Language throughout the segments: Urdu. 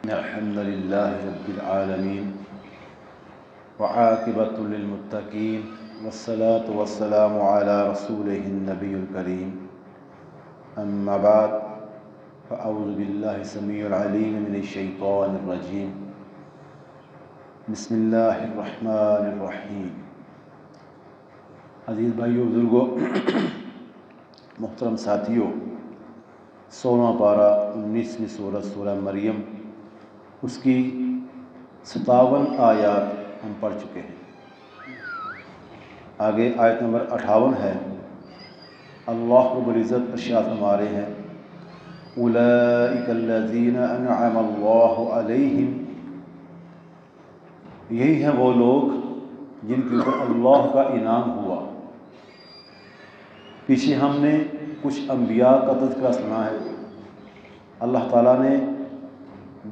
الحمد لله رب العالمين وعاقبة للمتقين والصلاة والسلام على رسوله النبي الكريم أما بعد فأعوذ بالله السميع العليم من الشيطان الرجيم بسم الله الرحمن الرحیم۔ عزیز بھائیو، بزرگوں، محترم ساتھیوں، 16واں پارہ 19ویں سورہ مریم، اس کی 57 آیات ہم پڑھ چکے ہیں۔ آگے آیت نمبر 58 ہے۔ اللہ رب العزت ارشاد فرما رہے ہیں: اولئک الذین انعم اللہ علیہم، یہی ہیں وہ لوگ جن کے اوپر اللہ کا انعام ہوا۔ پیچھے ہم نے کچھ انبیاء کا تذکرہ سنا ہے۔ اللہ تعالیٰ نے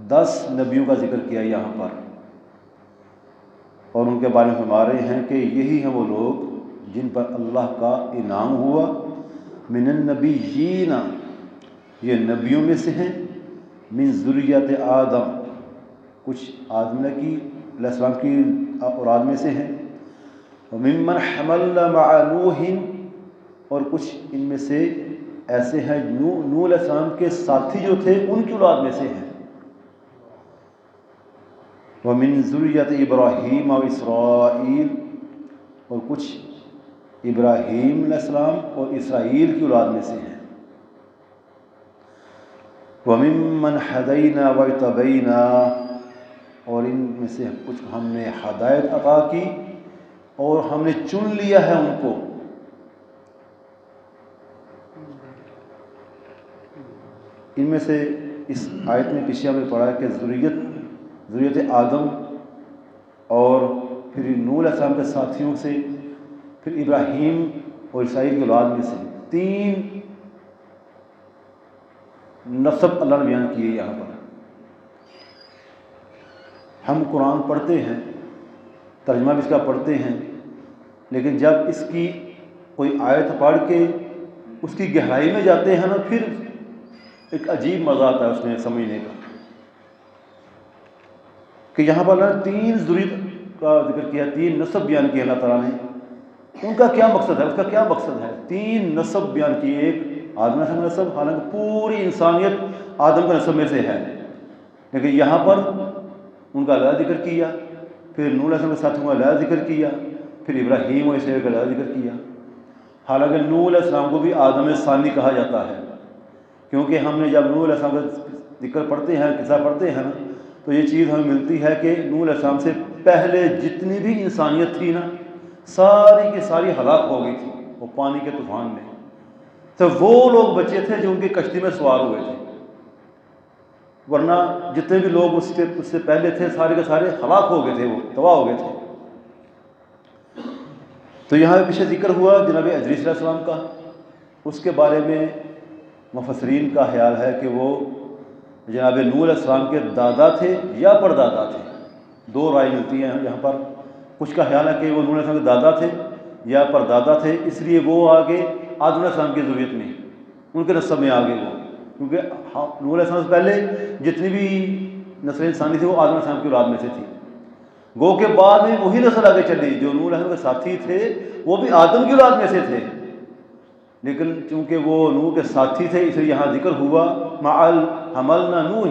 10 نبیوں کا ذکر کیا یہاں پر، اور ان کے بارے میں فرما رہے ہیں کہ یہی ہیں وہ لوگ جن پر اللہ کا انعام ہوا۔ من النبیین، یہ نبیوں میں سے ہیں۔ من ذریت آدم، کچھ آدم علیہ السلام کی اولاد میں سے ہیں۔ وممن حملنا مع نوح، اور کچھ ان میں سے ایسے ہیں نوح علیہ السلام کے ساتھی جو تھے ان کی اولاد میں سے ہیں۔ ومن ذریت ابراہیم و اسرائیل، اور کچھ ابراہیم علیہ السلام اور اسرائیل کی اولاد میں سے ہیں۔ وممن ہدینا واجتبینا، اور ان میں سے کچھ ہم نے ہدایت عطا کی اور ہم نے چن لیا ہے ان کو۔ ان میں سے اس آیت میں پیچھے ہم نے پڑھا کہ ذریت آدم اور پھر نوح علیہ السلام کے ساتھیوں سے، پھر ابراہیم اور اسرائیل کی اولاد میں سے 3 نسب اللہ نے بیان کیے یہاں پر۔ ہم قرآن پڑھتے ہیں، ترجمہ بھی اس کا پڑھتے ہیں، لیکن جب اس کی کوئی آیت پڑھ کے اس کی گہرائی میں جاتے ہیں نا، پھر ایک عجیب مزہ آتا ہے اس میں سمجھنے کا، کہ یہاں پر اللہ نے 3 ذریت کا ذکر کیا، 3 نسب بیان کیا اللہ تعالیٰ نے۔ ان کا کیا مقصد ہے؟ اس کا کیا مقصد ہے؟ 3 نسب بیان کیے۔ ایک آدم علیہ السلام کا نسب، حالانکہ پوری انسانیت آدم کے نسب میں سے ہے، لیکن یہاں پر ان کا علیحدہ ذکر کیا، پھر نوح علیہ السلام کے ساتھیوں کا علیحدہ ذکر کیا، پھر ابراہیم اور اسرائیل کا علیحدہ ذکر کیا۔ حالانکہ نوح علیہ السلام کو بھی آدم ثانی کہا جاتا ہے، کیونکہ ہم نے جب نوح علیہ السلام کا ذکر پڑھتے ہیں، قصہ پڑھتے ہیں نا، تو یہ چیز ہمیں ملتی ہے کہ نوح علیہ السلام سے پہلے جتنی بھی انسانیت تھی نا، ساری کی ساری ہلاک ہو گئی تھی وہ پانی کے طوفان میں۔ تو وہ لوگ بچے تھے جو ان کی کشتی میں سوار ہوئے تھے، ورنہ جتنے بھی لوگ اس سے پہلے تھے سارے کے سارے ہلاک ہو گئے تھے، وہ تباہ ہو گئے تھے۔ تو یہاں پیچھے ذکر ہوا جناب ادریس علیہ السلام کا۔ اس کے بارے میں مفسرین کا خیال ہے کہ وہ جناب نوح علیہ السلام کے دادا تھے یا پردادا تھے۔ 2 رائے ملتی ہیں یہاں پر۔ کچھ کا خیال ہے کہ وہ نوح علیہ السلام کے دادا تھے یا پردادا تھے، اس لیے وہ آگے آدم علیہ السلام کی ذریت میں، ان کے نسب میں آگے وہ، کیونکہ نوح علیہ السلام سے پہلے جتنی بھی نسل انسانی تھی وہ آدم علیہ السلام کی اولاد میں سے تھی۔ گو کے بعد میں وہی نسل آگے چلی جو نوح علیہ السلام کے ساتھی تھے، وہ بھی آدم کی اولاد میں سے تھے، لیکن چونکہ وہ نوح کے ساتھی تھے اس لیے یہاں ذکر ہوا مع حملنا نوح،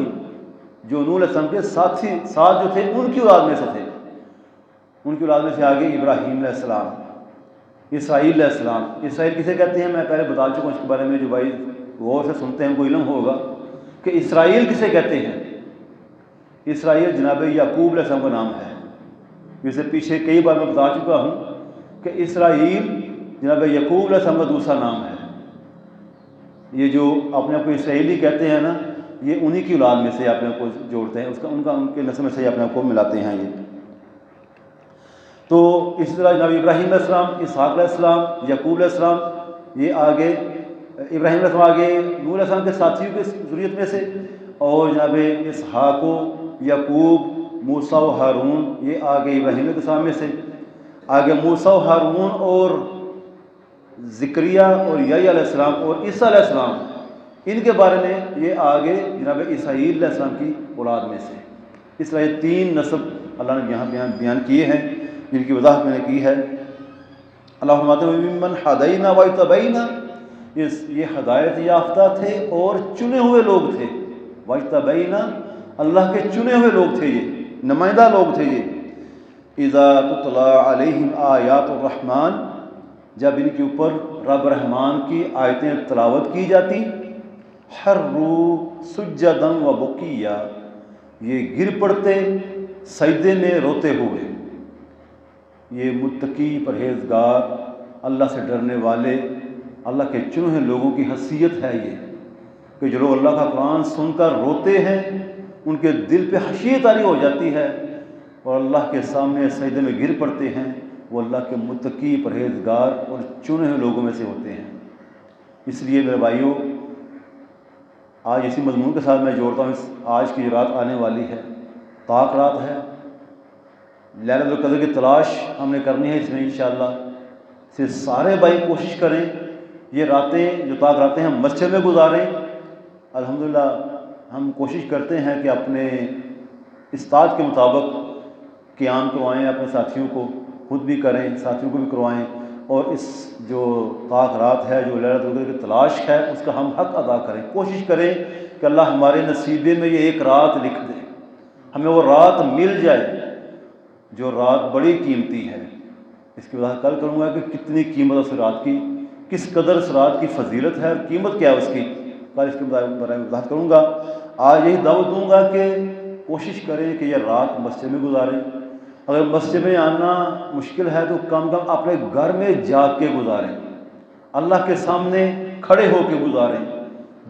جو نوح علیہ السلام کے ساتھی ساتھ جو تھے ان کی اولاد میں سے تھے۔ ان کی اولاد میں سے آگے ابراہیم علیہ السلام، اسرائیل علیہ السلام۔ اسرائیل کسے کہتے ہیں میں پہلے بتا چکا ہوں، اس کے بارے میں جو بھائی غور سے سنتے ہیں ان کو علم ہوگا کہ اسرائیل کسے کہتے ہیں۔ اسرائیل جناب یعقوب علیہ السلام کا نام ہے، جسے پیچھے کئی بار میں بتا چکا ہوں کہ اسرائیل جناب یعقوب علیہ السلام کا دوسرا نام ہے۔ یہ جو اپنے آپ کو اسرائیلی کہتے ہیں نا، یہ انہی کی اولاد میں سے اپنے آپ کو جوڑتے ہیں، ان کے نسل میں سے اپنے آپ کو ملاتے ہیں یہ۔ تو اسی طرح جناب ابراہیم علیہ السلام، اسحاق علیہ السلام، یعقوب علیہ السلام، یہ آگے ابراہیم علیہ السلام آگے نوح علیہ السلام کے ساتھیوں کی ذریت میں سے، اور جناب اسحاق و یعقوب، موسیٰ و ہارون، یہ آگے ابراہیم علیہ السلام میں سے۔ آگے موسیٰ و ہارون اور زکریا اور یحییٰ علیہ السلام اور عیسیٰ علیہ السلام، ان کے بارے میں یہ آگے جناب اسحاق علیہ السلام کی اولاد میں سے، اس طرح یہ 3 نسب اللہ نے یہاں بیان کیے ہیں جن کی وضاحت میں نے کی ہے۔ اللہ فرماتے ہیں ممن ہدینا واجتبینا، یہ ہدایت یافتہ تھے اور چنے ہوئے لوگ تھے، واجتبینا اللہ کے چنے ہوئے لوگ تھے، یہ نمائندہ لوگ تھے یہ۔ اذا تتلی علیہم آیات الرحمن، جب ان کے اوپر رب رحمان کی آیتیں تلاوت کی جاتی، خروا سجدا و بکیا، یہ گر پڑتے سجدے میں روتے ہوئے۔ یہ متقی پرہیزگار اللہ سے ڈرنے والے اللہ کے چنے ہوئے لوگوں کی حیثیت ہے یہ، کہ جو لوگ اللہ کا قرآن سن کر روتے ہیں ان کے دل پہ خشیت طاری ہو جاتی ہے اور اللہ کے سامنے سجدے میں گر پڑتے ہیں، وہ اللہ کے متقی پرہیزگار اور چنے ہوئے لوگوں میں سے ہوتے ہیں۔ اس لیے میرے بھائیوں، آج اسی مضمون کے ساتھ میں جوڑتا ہوں، آج کی جو رات آنے والی ہے طاق رات ہے، لیلۃ القدر کی تلاش ہم نے کرنی ہے اس میں انشاءاللہ۔ سے سارے بھائی کوشش کریں یہ راتیں جو طاق راتیں ہم مسجد میں گزاریں۔ الحمدللہ ہم کوشش کرتے ہیں کہ اپنے استاد کے مطابق قیام کروائیں، اپنے ساتھیوں کو، خود بھی کریں، ساتھیوں کو بھی کروائیں، اور اس جو طاق رات ہے، جو لیلۃ القدر کی تلاش ہے، اس کا ہم حق ادا کریں۔ کوشش کریں کہ اللہ ہمارے نصیبے میں یہ ایک رات لکھ دے، ہمیں وہ رات مل جائے جو رات بڑی قیمتی ہے۔ اس کی وضاحت کل کروں گا کہ کتنی قیمت اس رات کی، کس قدر اس رات کی فضیلت ہے اور قیمت کیا ہے اس کی، کل اس کے بارے میں وضاحت کروں گا۔ آج یہی دعوت دوں گا کہ کوشش کریں کہ یہ رات مسجد میں گزاریں، اگر مسجد میں آنا مشکل ہے تو کم اپنے گھر میں جا کے گزاریں، اللہ کے سامنے کھڑے ہو کے گزاریں،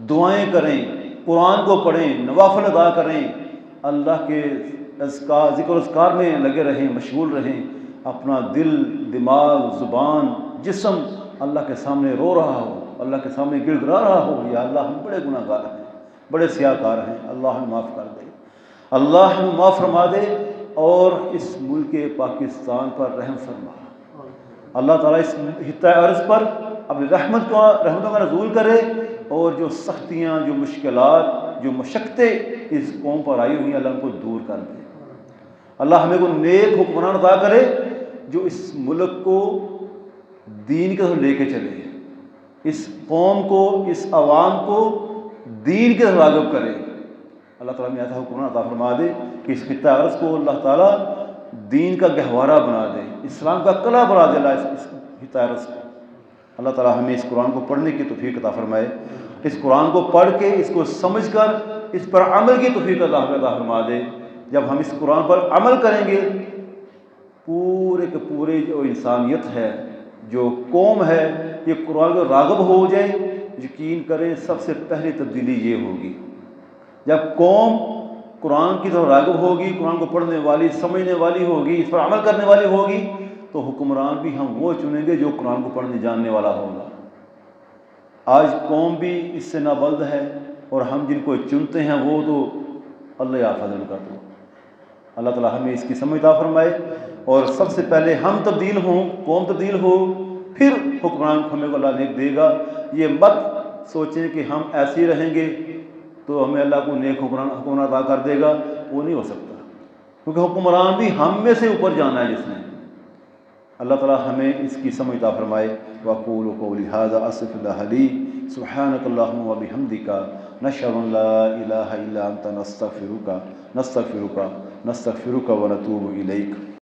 دعائیں کریں، قرآن کو پڑھیں، نوافل ادا کریں، اللہ کے ذکر و اذکار میں لگے رہیں، مشغول رہیں، اپنا دل، دماغ، زبان، جسم اللہ کے سامنے رو رہا ہو، اللہ کے سامنے گڑ گڑا رہا ہو، یا اللہ ہم بڑے گناہ گار ہیں، بڑے سیاہ کار ہیں، اللہ ہمیں معاف کر دے، اللہ ہمیں معاف فرما دے اور اس ملک پاکستان پر رحم فرما۔ اللہ تعالیٰ اس خطۂ ارض پر اپنی رحمتوں کا نزول کرے اور جو سختیاں، جو مشکلات، جو مشقتیں اس قوم پر آئی ہوئی ہیں، اللہ ان کو دور کر دے۔ اللہ ہمیں کو نیک حکمران عطا کرے جو اس ملک کو دین کی طرف لے کے چلے، اس قوم کو، اس عوام کو دین کی طرف راغب کرے۔ اللہ تعالیٰ میں ایسا حکمران عطا فرما دے کہ اس خطۂ ارض کو اللہ تعالیٰ دین کا گہوارہ بنا دے، اسلام کا قلعہ بنا دے اللہ اس خطۂ ارض کو۔ اللہ تعالیٰ ہمیں اس قرآن کو پڑھنے کی توفیق عطا فرمائے، اس قرآن کو پڑھ کے اس کو سمجھ کر اس پر عمل کی توفیق اللہ ہمیں عطا فرما دے۔ جب ہم اس قرآن پر عمل کریں گے، پورے کے پورے جو انسانیت ہے، جو قوم ہے، یہ قرآن کو راغب ہو جائے، یقین کریں سب سے پہلی تبدیلی یہ ہوگی۔ جب قوم قرآن کی طرف راغب ہوگی، قرآن کو پڑھنے والی، سمجھنے والی ہوگی، اس پر عمل کرنے والی ہوگی، تو حکمران بھی ہم وہ چنیں گے جو قرآن کو پڑھنے جاننے والا ہوگا۔ آج قوم بھی اس سے نابلد ہے اور ہم جن کو چنتے ہیں وہ تو اللہ حافظ کا، تو اللہ تعالیٰ ہمیں اس کی سمجھ عطا فرمائے اور سب سے پہلے ہم تبدیل ہوں، قوم تبدیل ہو، پھر حکمران کو ہمیں اللہ نیک دے گا۔ یہ مت سوچیں کہ ہم ایسے ہی رہیں گے تو ہمیں اللہ کو نیک حکمران عطا کر دے گا، وہ نہیں ہو سکتا، کیونکہ حکمران بھی ہم میں سے اوپر جانا ہے جس نے۔ اللہ تعالیٰ ہمیں اس کی سمجھ عطا فرمائے۔ وَأَقُولُ قَوْلِي هَذَا أَسْتَغْفِرُ اللَّهَ لِي سُبْحَانَكَ اللَّهُمَّ وَبِحَمْدِكَ نَشْهَدُ أَن لَّا إِلَٰهَ إِلَّا أَنتَ نَسْتَغْفِرُكَ وَنَتُوبُ إِلَيْكَ۔